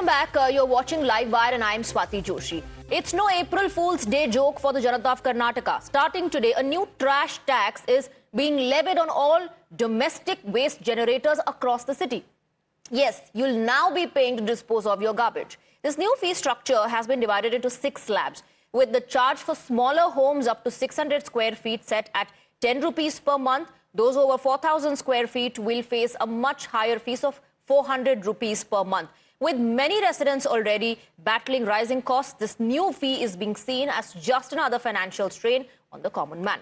Welcome back. You're watching Live Wire and I'm Swati Joshi. It's no April Fool's Day joke for the Janata of Karnataka. Starting today, a new trash tax is being levied on all domestic waste generators across the city. Yes, you'll now be paying to dispose of your garbage. This new fee structure has been divided into 6 slabs, with the charge for smaller homes up to 600 square feet set at 10 rupees per month. Those over 4,000 square feet will face a much higher fee of 400 rupees per month. With many residents already battling rising costs, this new fee is being seen as just another financial strain on the common man.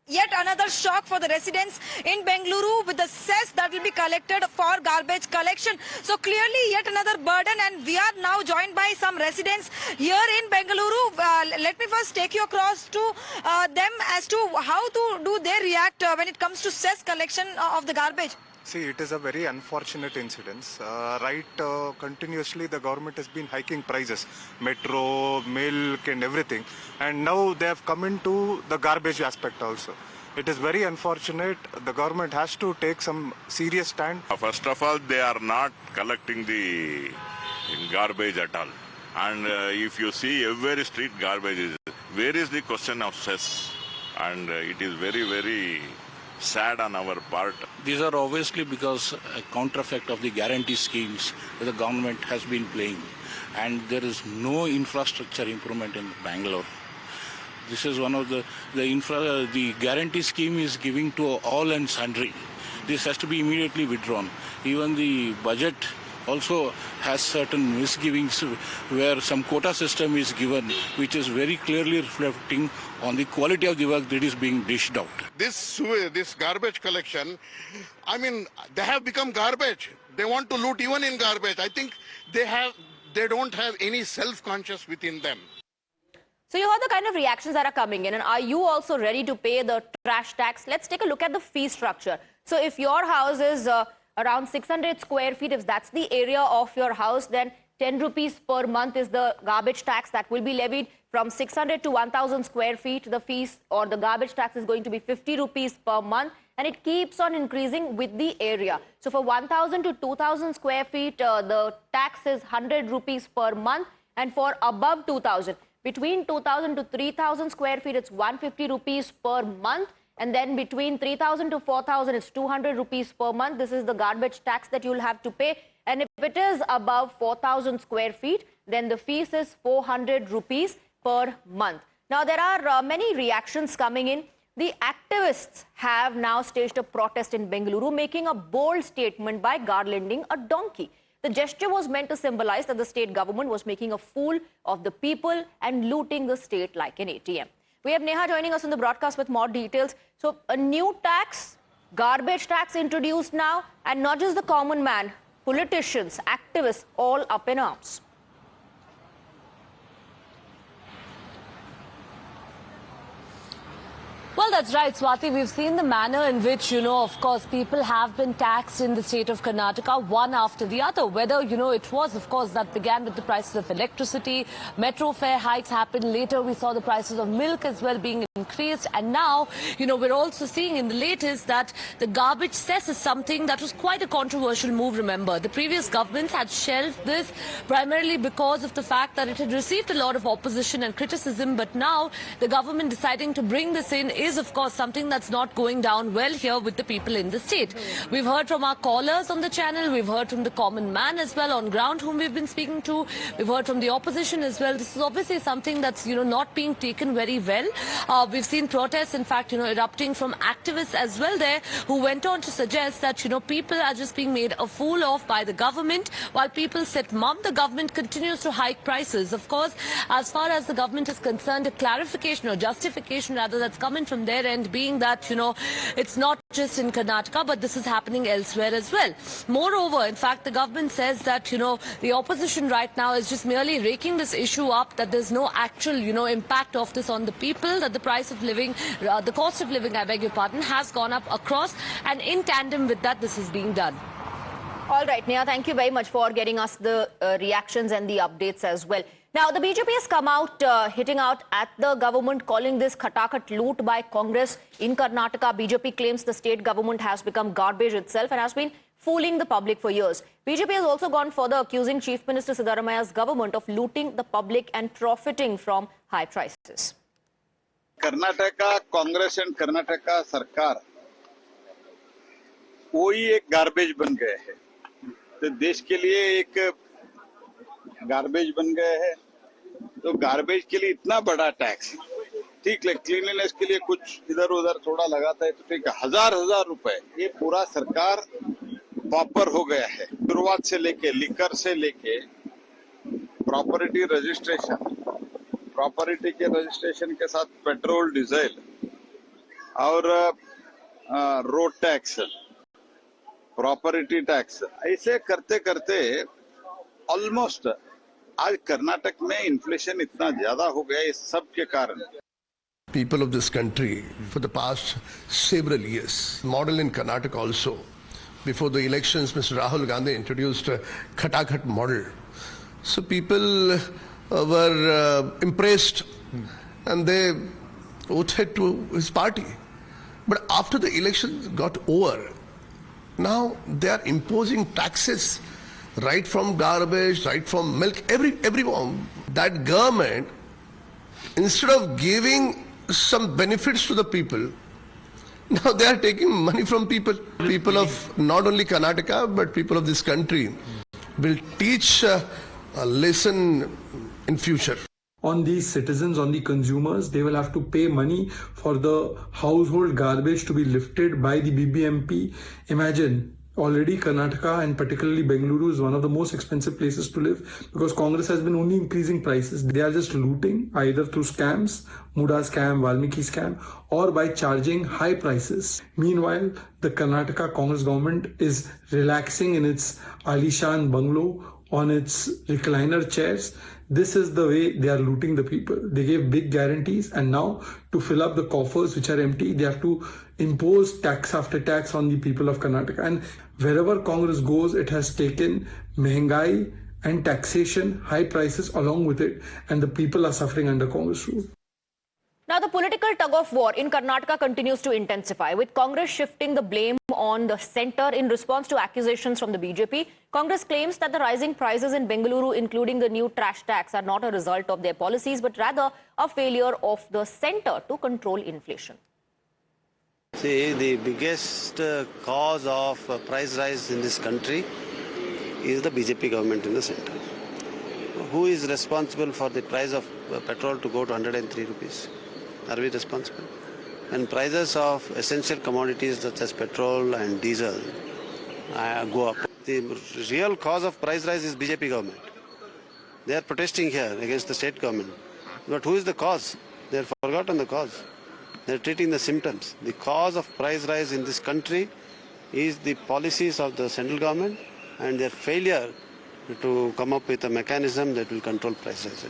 Yet another shock for the residents in Bengaluru with the cess that will be collected for garbage collection. So clearly yet another burden, and we are now joined by some residents here in Bengaluru. Let me first take you across to them as to how do they react when it comes to cess collection of the garbage. See, it is a very unfortunate incident. Continuously the government has been hiking prices, metro, milk and everything. And now they have come into the garbage aspect also. It is very unfortunate. The government has to take some serious stand. First of all, they are not collecting the garbage at all. And if you see every street garbage is, where is the question of cess? And it is very, very sad on our part. These are obviously because a counter effect of the guarantee schemes that the government has been playing, and there is no infrastructure improvement in Bangalore. This is one of the guarantee scheme is giving to all and sundry. This has to be immediately withdrawn. Even the budget also has certain misgivings where some quota system is given, which is very clearly reflecting on the quality of the work that is being dished out. This garbage collection, I mean, they have become garbage. They want to loot even in garbage. I think they don't have any self-conscious within them. So you heard the kind of reactions that are coming in, and are you also ready to pay the trash tax? Let's take a look at the fee structure. So if your house is around 600 square feet, if that's the area of your house, then 10 rupees per month is the garbage tax that will be levied. From 600 to 1,000 square feet, the fees or the garbage tax is going to be 50 rupees per month, and it keeps on increasing with the area. So for 1,000 to 2,000 square feet, the tax is 100 rupees per month, and for above 2,000, between 2,000 to 3,000 square feet, it's 150 rupees per month. And then between 3,000 to 4,000, it's 200 rupees per month. This is the garbage tax that you'll have to pay. And if it is above 4,000 square feet, then the fees is 400 rupees per month. Now, there are many reactions coming in. The activists have now staged a protest in Bengaluru, making a bold statement by garlanding a donkey. The gesture was meant to symbolize that the state government was making a fool of the people and looting the state like an ATM. We have Neha joining us on the broadcast with more details. So a new tax, garbage tax introduced now, and not just the common man, politicians, activists, all up in arms. Well, that's right, Swati. We've seen the manner in which, of course, people have been taxed in the state of Karnataka, one after the other. Whether, it was, of course, that began with the prices of electricity, metro fare hikes happened. Later, we saw the prices of milk as well being increased. And now, we're also seeing in the latest that the garbage cess is something that was quite a controversial move, remember. The previous government had shelved this primarily because of the fact that it had received a lot of opposition and criticism. But now, the government deciding to bring this in is, of course, something that's not going down well here with the people in the state. We've heard from our callers on the channel. We've heard from the common man as well on ground whom we've been speaking to. We've heard from the opposition as well. This is obviously something that's, not being taken very well. We've seen protests, in fact, erupting from activists as well there, who went on to suggest that, people are just being made a fool of by the government. While people sit mum, the government continues to hike prices. Of course, as far as the government is concerned, a clarification or justification rather that's coming from their end being that, it's not just in Karnataka, but this is happening elsewhere as well. Moreover, in fact, the government says that, the opposition right now is just merely raking this issue up, that there's no actual, impact of this on the people, that the price of living, the cost of living, I beg your pardon, has gone up across, and in tandem with that, this is being done. All right, Neha, thank you very much for getting us the reactions and the updates as well. Now, the BJP has come out, hitting out at the government, calling this Khata-khat loot by Congress in Karnataka. BJP claims the state government has become garbage itself and has been fooling the public for years. BJP has also gone further, accusing Chief Minister Siddaramaia's government of looting the public and profiting from high prices. Karnataka Congress and Karnataka सरकार वही एक garbage बन गए हैं, तो देश के लिए एक गार्बेज बन गए हैं। तो गार्बेज के लिए इतना बड़ा टैक्स, ठीक है, क्लीनलीनेस के लिए कुछ इधर उधर थोड़ा लगाता है तो ठीक है, हजार रुपए ये पूरा सरकार पॉपर हो गया है। शुरुआत से लेके लिकर से लेके प्रॉपर्टी रजिस्ट्रेशन, प्रॉपर्टी के रजिस्ट्रेशन के साथ पेट्रोल डीजल और रोड टैक्स, प्रॉपर्टी टैक्स, ऐसे करते करते ऑलमोस्ट आज कर्नाटक में इन्फ्लेशन इतना ज्यादा हो गया इस सब के कारण। People of this country for the past several years, model in Karnataka also. Before the elections, Mr. Rahul Gandhi introduced a Khata-khat model. So people were impressed and they voted to his party. But after the elections got over, now they are imposing taxes right from garbage, right from milk, everyone. That government, instead of giving some benefits to the people, now they are taking money from people. People of not only Karnataka, but people of this country will teach a lesson in future. On these citizens, on the consumers, they will have to pay money for the household garbage to be lifted by the BBMP. Imagine, already Karnataka and particularly Bengaluru is one of the most expensive places to live because Congress has been only increasing prices. They are just looting either through scams, Muda scam, Valmiki scam, or by charging high prices. Meanwhile, the Karnataka Congress government is relaxing in its Alishan bungalow on its recliner chairs. This is the way they are looting the people. They gave big guarantees and now to fill up the coffers which are empty, they have to impose tax after tax on the people of Karnataka. And wherever Congress goes, it has taken mehengai and taxation, high prices along with it. And the people are suffering under Congress rule. Now, the political tug-of-war in Karnataka continues to intensify, with Congress shifting the blame on the centre in response to accusations from the BJP. Congress claims that the rising prices in Bengaluru, including the new trash tax, are not a result of their policies, but rather a failure of the centre to control inflation. See, the biggest cause of price rise in this country is the BJP government in the centre. Who is responsible for the price of petrol to go to 103 rupees? Are we responsible? When prices of essential commodities such as petrol and diesel go up, the real cause of price rise is BJP government. They are protesting here against the state government. But who is the cause? They have forgotten the cause. They are treating the symptoms. The cause of price rise in this country is the policies of the central government and their failure to come up with a mechanism that will control price rise.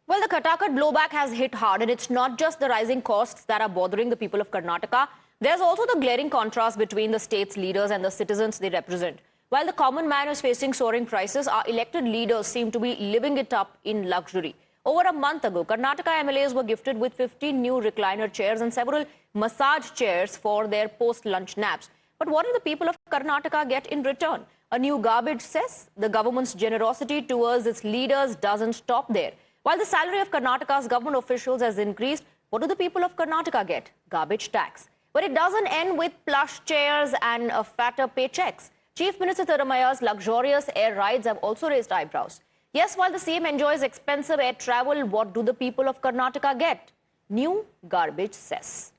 Well, the Khata-khat blowback has hit hard, and it's not just the rising costs that are bothering the people of Karnataka. There's also the glaring contrast between the state's leaders and the citizens they represent. While the common man is facing soaring prices, our elected leaders seem to be living it up in luxury. Over a month ago, Karnataka MLAs were gifted with 15 new recliner chairs and several massage chairs for their post-lunch naps. But what did the people of Karnataka get in return? A new garbage cess? The government's generosity towards its leaders doesn't stop there. While the salary of Karnataka's government officials has increased, what do the people of Karnataka get? Garbage tax. But it doesn't end with plush chairs and fatter paychecks. Chief Minister Siddaramaia's luxurious air rides have also raised eyebrows. Yes, while the CM enjoys expensive air travel, what do the people of Karnataka get? New garbage cess.